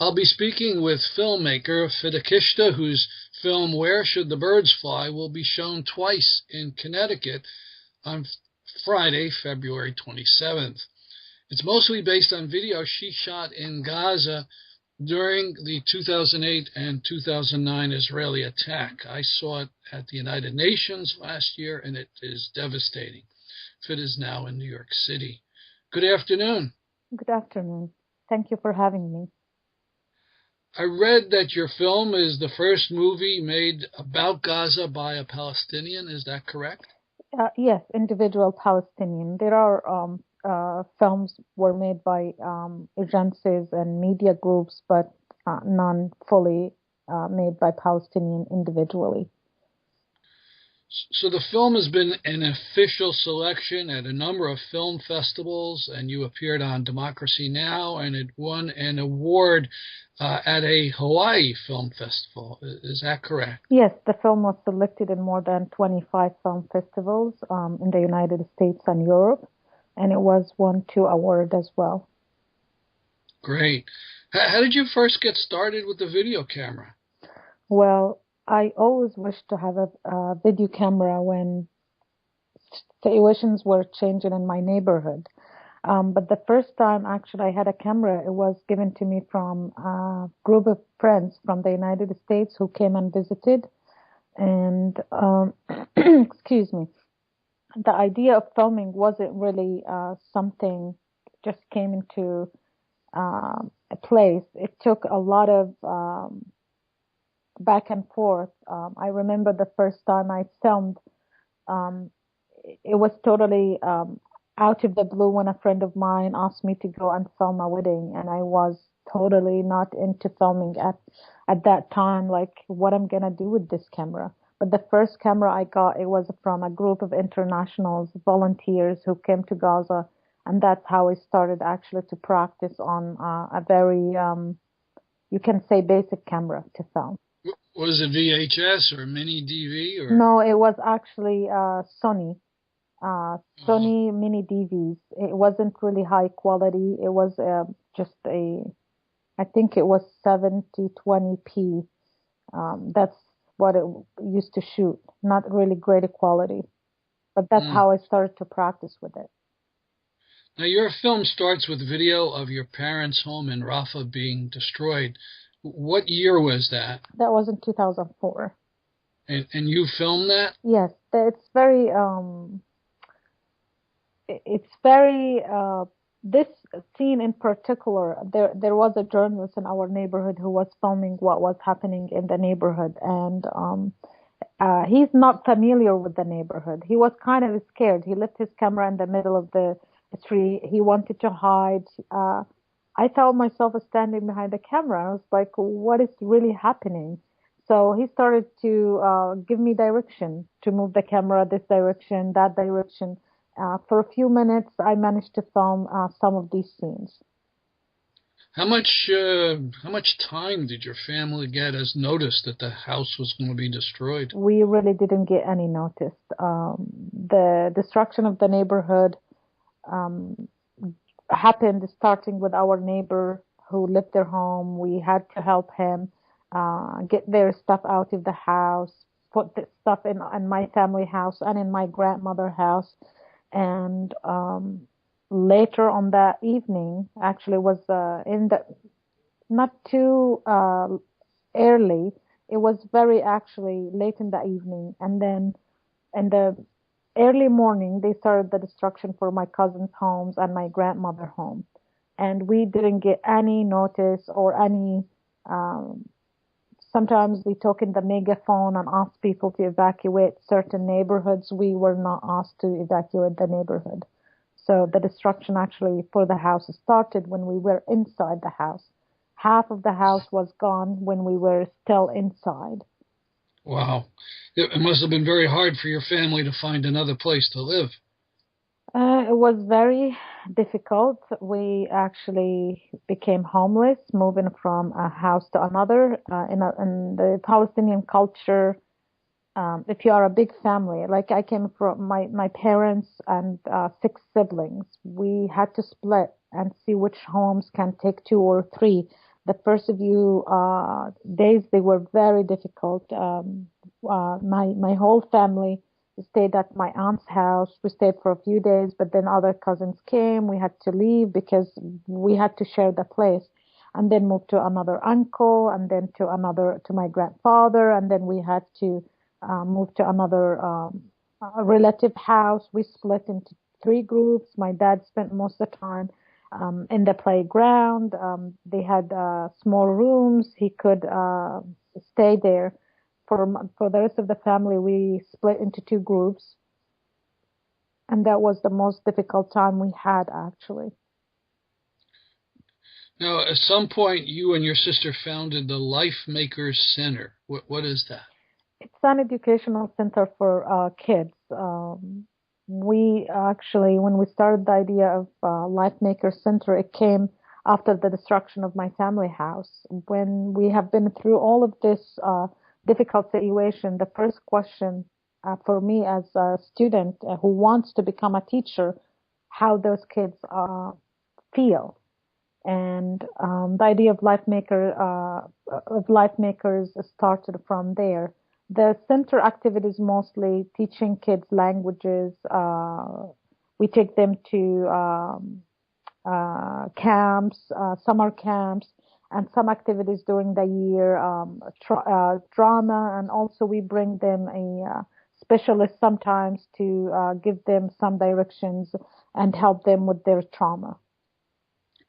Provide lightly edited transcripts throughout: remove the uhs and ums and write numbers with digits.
I'll be speaking with filmmaker Fidakishta, whose film Where Should the Birds Fly will be shown twice in Connecticut on Friday, February 27th. It's mostly based on video she shot in Gaza during the 2008 and 2009 Israeli attack. I saw it at the United Nations last year, and it is devastating. Fit is now in New York City. Good afternoon. Good afternoon. Thank you for having me. I read that your film is the first movie made about Gaza by a Palestinian. Is that correct? Yes, individual Palestinian. There are films were made by agencies and media groups, but none fully made by Palestinian individually. So the film has been an official selection at a number of film festivals, and you appeared on Democracy Now!, and it won an award at a Hawaii film festival. Is that correct? Yes, the film was selected in more than 25 film festivals in the United States and Europe, and it was won 2 awards as well. Great. How did you first get started with the video camera? Well, I always wished to have a video camera when situations were changing in my neighborhood. But the first time actually I had a camera, it was given to me from a group of friends from the United States who came and visited. And excuse me, the idea of filming wasn't really something just came into a place. It took a lot of back and forth. I remember the first time I filmed, it was totally out of the blue when a friend of mine asked me to go and film a wedding, and I was totally not into filming at that time, like what I'm gonna do with this camera. But the first camera I got, it was from a group of internationals, volunteers who came to Gaza, and that's how I started actually to practice on a very, you can say, basic camera to film. Was it VHS or mini DV? Or? No, it was actually Sony mini DVs. It wasn't really high quality. It was just I think it was 7020p. That's what it used to shoot. Not really great quality, but that's how I started to practice with it. Now, your film starts with video of your parents' home in Rafah being destroyed. What year was that? That was in 2004. And you filmed that? Yes, it's very this scene in particular, there was a journalist in our neighborhood who was filming what was happening in the neighborhood, and he's not familiar with the neighborhood. He was kind of scared. He left his camera in the middle of the street. He wanted to hide. I found myself standing behind the camera. I was like, what is really happening? So he started to give me direction to move the camera this direction, that direction. For a few minutes, I managed to film some of these scenes. How much time did your family get as notice that the house was going to be destroyed? We really didn't get any notice. The destruction of the neighborhood happened starting with our neighbor who left their home. We had to help him get their stuff out of the house, put the stuff in my family house and in my grandmother's house. And later on that evening, actually was not too early. It was very actually late in the evening. And then in the early morning, they started the destruction for my cousin's homes and my grandmother's home. And we didn't get any notice or any, sometimes we talk in the megaphone and ask people to evacuate certain neighborhoods. We were not asked to evacuate the neighborhood. So the destruction actually for the house started when we were inside the house. Half of the house was gone when we were still inside. Wow. It must have been very hard for your family to find another place to live. It was very difficult. We actually became homeless, moving from a house to another. In the Palestinian culture, if you are a big family, like I came from my parents and 6 siblings, we had to split and see which homes can take 2 or 3. The first few days they were very difficult. My whole family stayed at my aunt's house. We stayed for a few days, but then other cousins came. We had to leave because we had to share the place, and then move to another uncle, and then to my grandfather, and then we had to move to another relative house. We split into three groups. My dad spent most of the time in the playground. They had small rooms. He could stay there. For the rest of the family, we split into two groups, and that was the most difficult time we had actually. Now, at some point, you and your sister founded the Life Makers Center. What is that? It's an educational center for kids. We actually, when we started the idea of Life Maker Center, it came after the destruction of my family house. When we have been through all of this difficult situation, the first question for me as a student who wants to become a teacher, how those kids feel. And the idea of life makers started from there. The center activities mostly teaching kids languages. We take them to camps, summer camps, and some activities during the year, drama, and also we bring them a specialist sometimes to give them some directions and help them with their trauma.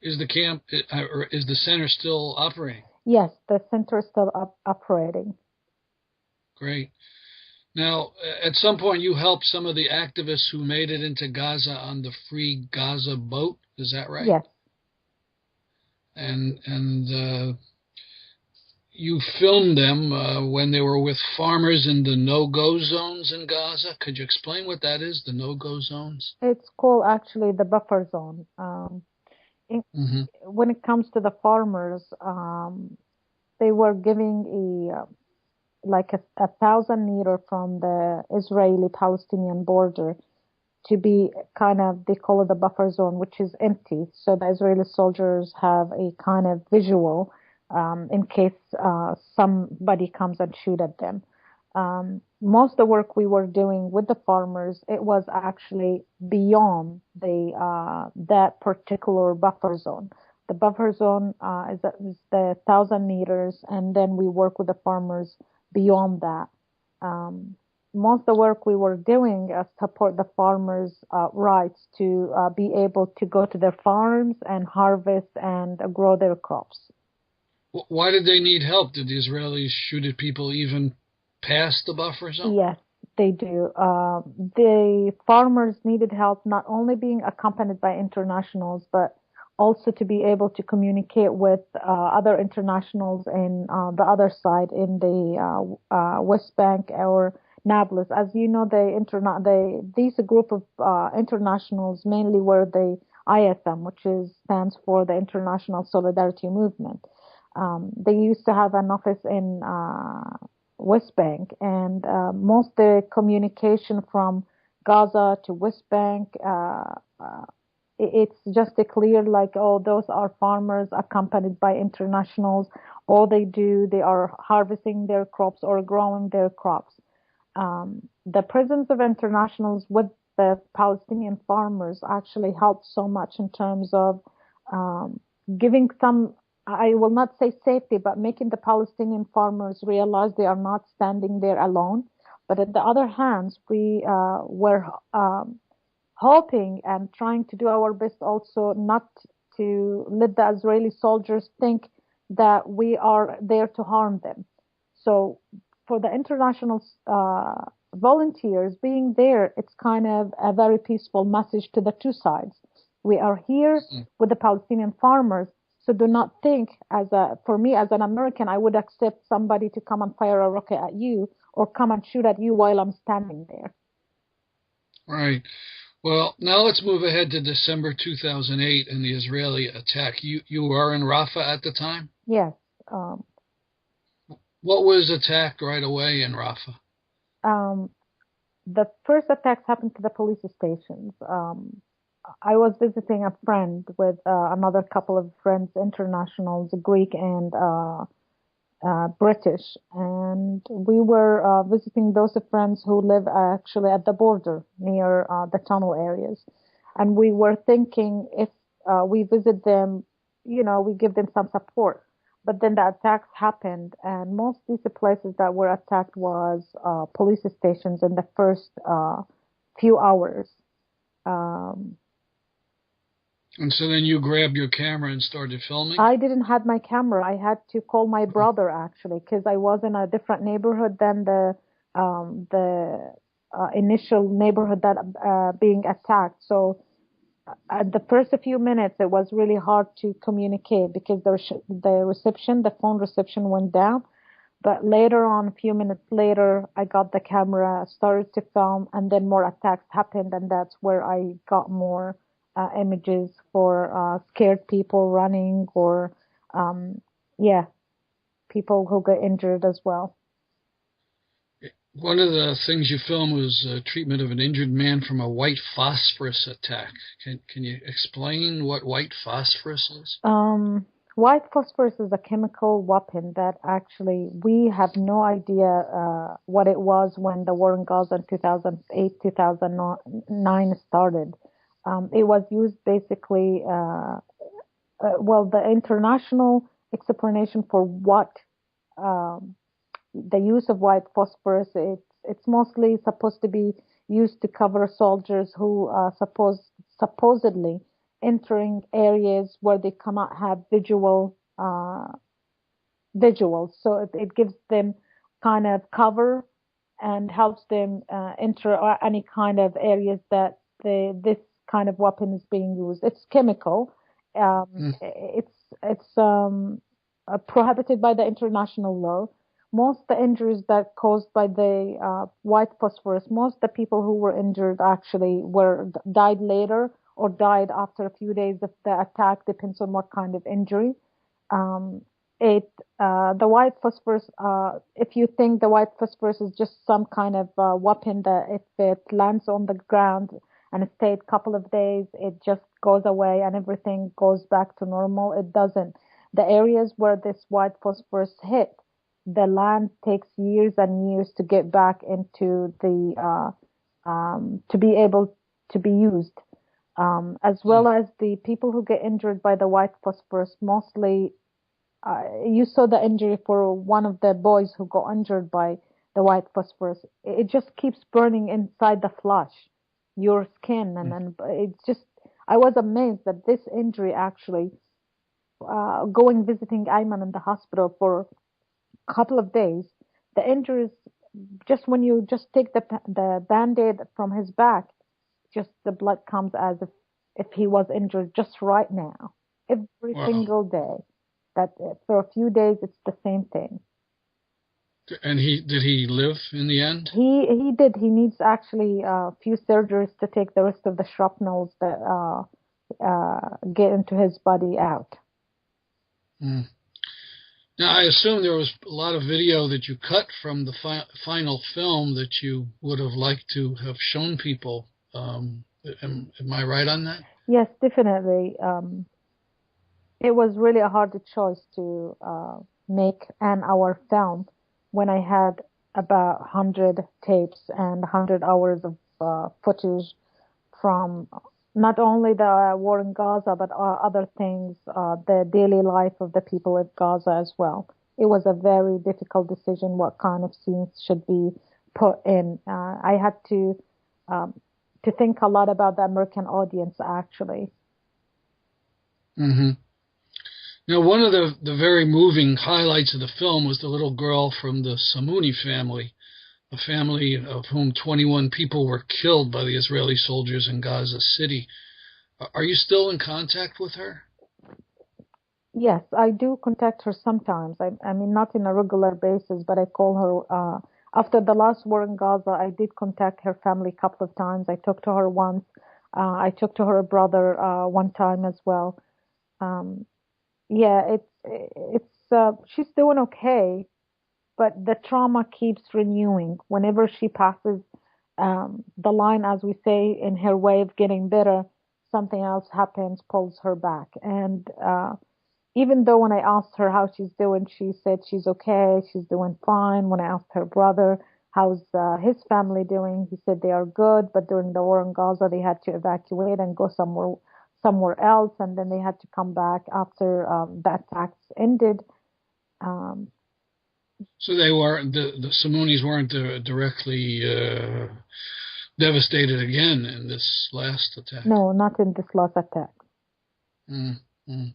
Is the camp or is the center still operating? Yes, the center is still operating. Great. Now, at some point, you helped some of the activists who made it into Gaza on the Free Gaza boat. Is that right? Yes. And you filmed them when they were with farmers in the no-go zones in Gaza. Could you explain what that is, the no-go zones? It's called actually the buffer zone. When it comes to the farmers, they were giving like a 1,000 meter from the Israeli-Palestinian border to be kind of, they call it the buffer zone, which is empty. So the Israeli soldiers have a kind of visual in case somebody comes and shoot at them. Most of the work we were doing with the farmers, it was actually beyond that particular buffer zone. The buffer zone is the 1,000 meters, and then we work with the farmers beyond that. Most of the work we were doing support the farmers' rights to be able to go to their farms and harvest and grow their crops. Why did they need help? Did the Israelis shoot at people even past the buffer zone? Yes, they do. The farmers needed help not only being accompanied by internationals, but also to be able to communicate with other internationals in the other side in the West Bank or Nablus. As you know, these group of internationals mainly were the ISM, which stands for the International Solidarity Movement. They used to have an office in West Bank, and most of the communication from Gaza to West Bank, it's just a clear like, oh, those are farmers accompanied by internationals. All they do, they are harvesting their crops or growing their crops. The presence of internationals with the Palestinian farmers actually helped so much in terms of giving some, I will not say safety, but making the Palestinian farmers realize they are not standing there alone. But at the other hand, we were hoping and trying to do our best also not to let the Israeli soldiers think that we are there to harm them. So for the international volunteers being there, it's kind of a very peaceful message to the two sides. We are here with the Palestinian farmers, so do not think for me as an American, I would accept somebody to come and fire a rocket at you or come and shoot at you while I'm standing there. Right. Well, now let's move ahead to December 2008 and the Israeli attack. You were in Rafah at the time? Yes. What was attacked right away in Rafah? The first attacks happened to the police stations. I was visiting a friend with another couple of friends, internationals, Greek and British, and we were visiting those friends who live actually at the border near the tunnel areas. And we were thinking if we visit them, we give them some support. But then the attacks happened, and most of these places that were attacked was police stations in the first few hours. Um, And so then you grabbed your camera and started filming? I didn't have my camera. I had to call my brother actually because I was in a different neighborhood than the initial neighborhood that being attacked. So at the first few minutes, it was really hard to communicate because the phone reception went down. But later on, a few minutes later, I got the camera, started to film, and then more attacks happened, and that's where I got more images for scared people running or, um, yeah, people who got injured as well. One of the things you filmed was treatment of an injured man from a white phosphorus attack. Can you explain what white phosphorus is? White phosphorus is a chemical weapon that actually we have no idea what it was when the war in Gaza in 2008, 2009 started. It was used basically, well, the international explanation for what um, the use of white phosphorus, it's mostly supposed to be used to cover soldiers who supposedly entering areas where they cannot have visuals. So it gives them kind of cover and helps them enter any kind of areas that this kind of weapon is being used. It's chemical. Mm. It's prohibited by the international law. Most the injuries that caused by the white phosphorus, most the people who were injured actually died later or died after a few days of the attack. Depends on what kind of injury. Um, it the white phosphorus. If you think the white phosphorus is just some kind of weapon that if it lands on the ground and it stayed a couple of days, it just goes away and everything goes back to normal. It doesn't. The areas where this white phosphorus hit, the land takes years and years to get back into the to be able to be used. As well as the people who get injured by the white phosphorus, mostly you saw the injury for one of the boys who got injured by the white phosphorus. It just keeps burning inside the flesh, your skin, and then it's just. I was amazed that this injury actually going visiting Ayman in the hospital for a couple of days. The injuries just when you just take the band-aid from his back, just the blood comes as if he was injured just right now, every Wow. single day. That for a few days it's the same thing. And did he live in the end? He did. He needs actually a few surgeries to take the rest of the shrapnels that get into his body out. Mm. Now, I assume there was a lot of video that you cut from the final film that you would have liked to have shown people. Am I right on that? Yes, definitely. It was really a hard choice to make an hour film when I had about 100 tapes and 100 hours of footage from not only the war in Gaza, but other things, the daily life of the people of Gaza as well. It was a very difficult decision what kind of scenes should be put in. I had um, to think a lot about the American audience, actually. Mm-hmm. Now, one of the very moving highlights of the film was the little girl from the Samuni family, a family of whom 21 people were killed by the Israeli soldiers in Gaza City. Are you still in contact with her? Yes, I do contact her sometimes. I mean, not in a regular basis, but I call her. After the last war in Gaza, I did contact her family a couple of times. I talked to her once. I talked to her brother one time as well. Um, yeah, she's doing okay, but the trauma keeps renewing. Whenever she passes the line, as we say, in her way of getting better, something else happens, pulls her back. And even though when I asked her how she's doing, she said she's okay, she's doing fine. When I asked her brother how's his family doing, he said they are good, but during the war in Gaza, they had to evacuate and go somewhere else, and then they had to come back after the attacks ended. Um, So they weren't the Sunnis weren't directly devastated again in this last attack. no, not in this last attack. Mm-hmm.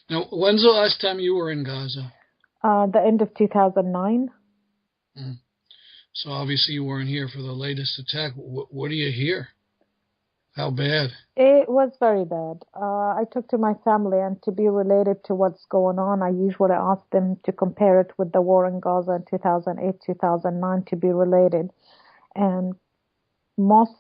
Now, when's the last time you were in Gaza? The end of 2009. Mm. So obviously you weren't here for the latest attack. What do you hear? How bad? It was very bad. I talked to my family, and to be related to what's going on, I usually ask them to compare it with the war in Gaza in 2008, 2009 to be related. And most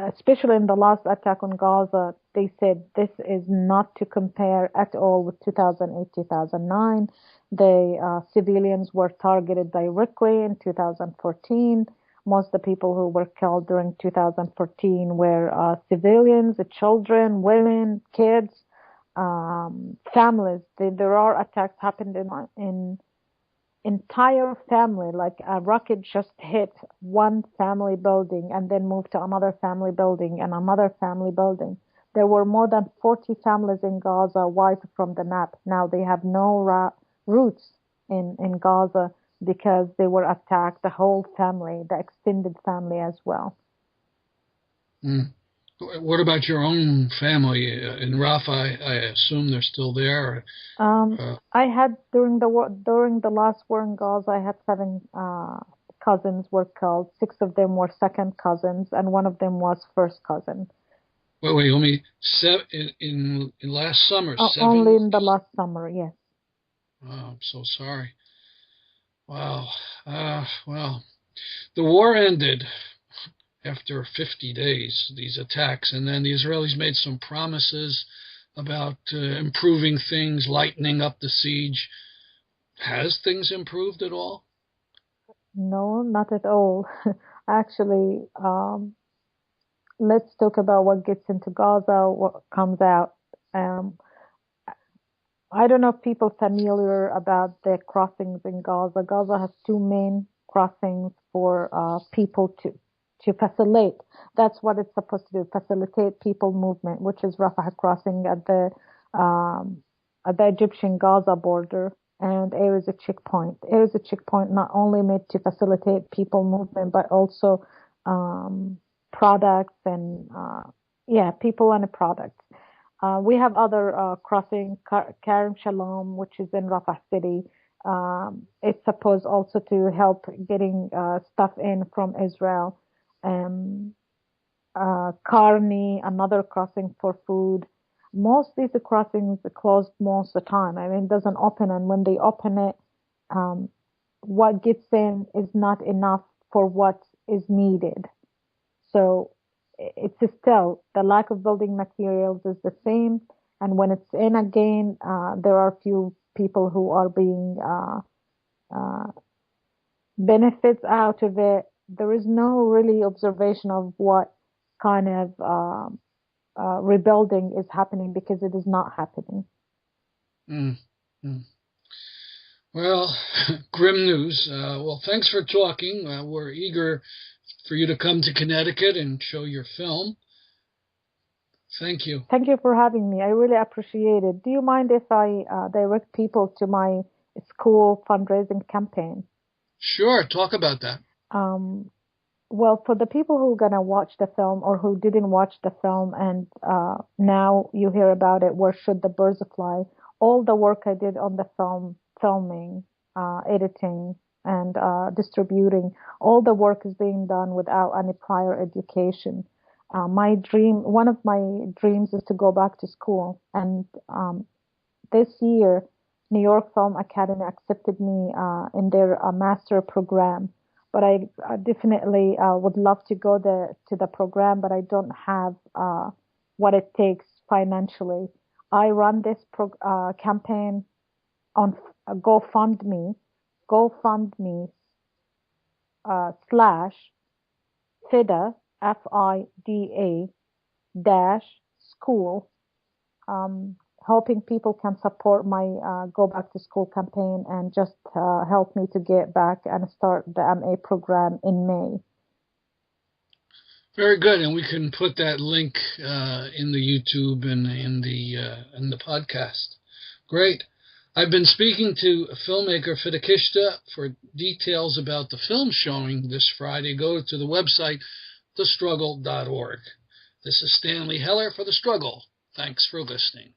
especially in the last attack on Gaza, they said this is not to compare at all with 2008, 2009. The civilians were targeted directly in 2014. Most of the people who were killed during 2014 were civilians, children, women, kids, families. There are attacks happened in entire family, like a rocket just hit one family building and then moved to another family building and another family building. There were more than 40 families in Gaza wiped from the map. Now they have no roots in Gaza because they were attacked, the whole family, the extended family as well. Mm. What about your own family in Rafah? I assume they're still there. I had during the last war in Gaza, I had seven cousins were killed. Six of them were second cousins, and one of them was first cousin. Wait, only in last summer, seven? Only in the last summer, yes. Oh, I'm so sorry. Wow. Well, the war ended after 50 days, these attacks, and then the Israelis made some promises about improving things, lightening up the siege. Has things improved at all? No, not at all. Actually, let's talk about what gets into Gaza, what comes out. Um, I don't know if people are familiar about the crossings in Gaza. Gaza has two main crossings for people to facilitate. That's what it's supposed to do, facilitate people movement, which is Rafah crossing um, at the Egyptian Gaza border, and Air is a checkpoint. Air is a checkpoint not only made to facilitate people movement, but also products and people and products. We have other crossing, Karim Shalom, which is in Rafah City. It's supposed also to help getting stuff in from Israel. Karni, another crossing for food. Most of these crossings are closed most of the time. I mean, it doesn't open, and when they open it, what gets in is not enough for what is needed. So it's still the lack of building materials is the same, and when it's in again, there are few people who are being benefits out of it. There is no really observation of what kind of rebuilding is happening because it is not happening. Mm. Mm. Well, grim news. Well, thanks for talking. We're eager for you to come to Connecticut and show your film. Thank you. Thank you for having me. I really appreciate it. Do you mind if I direct people to my school fundraising campaign? Sure, talk about that. Well, for the people who are going to watch the film or who didn't watch the film and now you hear about it, Where Should the Birds Fly? All the work I did on the film, filming, editing, and distributing, all the work is being done without any prior education. One of my dreams is to go back to school. And this year, New York Film Academy accepted me in their master program. But I definitely would love to go to the program, but I don't have what it takes financially. I run this campaign on GoFundMe / FIDA, FIDA school, hoping people can support my Go Back to School campaign and just help me to get back and start the MA program in May. Very good, and we can put that link in the YouTube and in the podcast. Great. I've been speaking to filmmaker Fidakishta. For details about the film showing this Friday, go to the website thestruggle.org. This is Stanley Heller for The Struggle. Thanks for listening.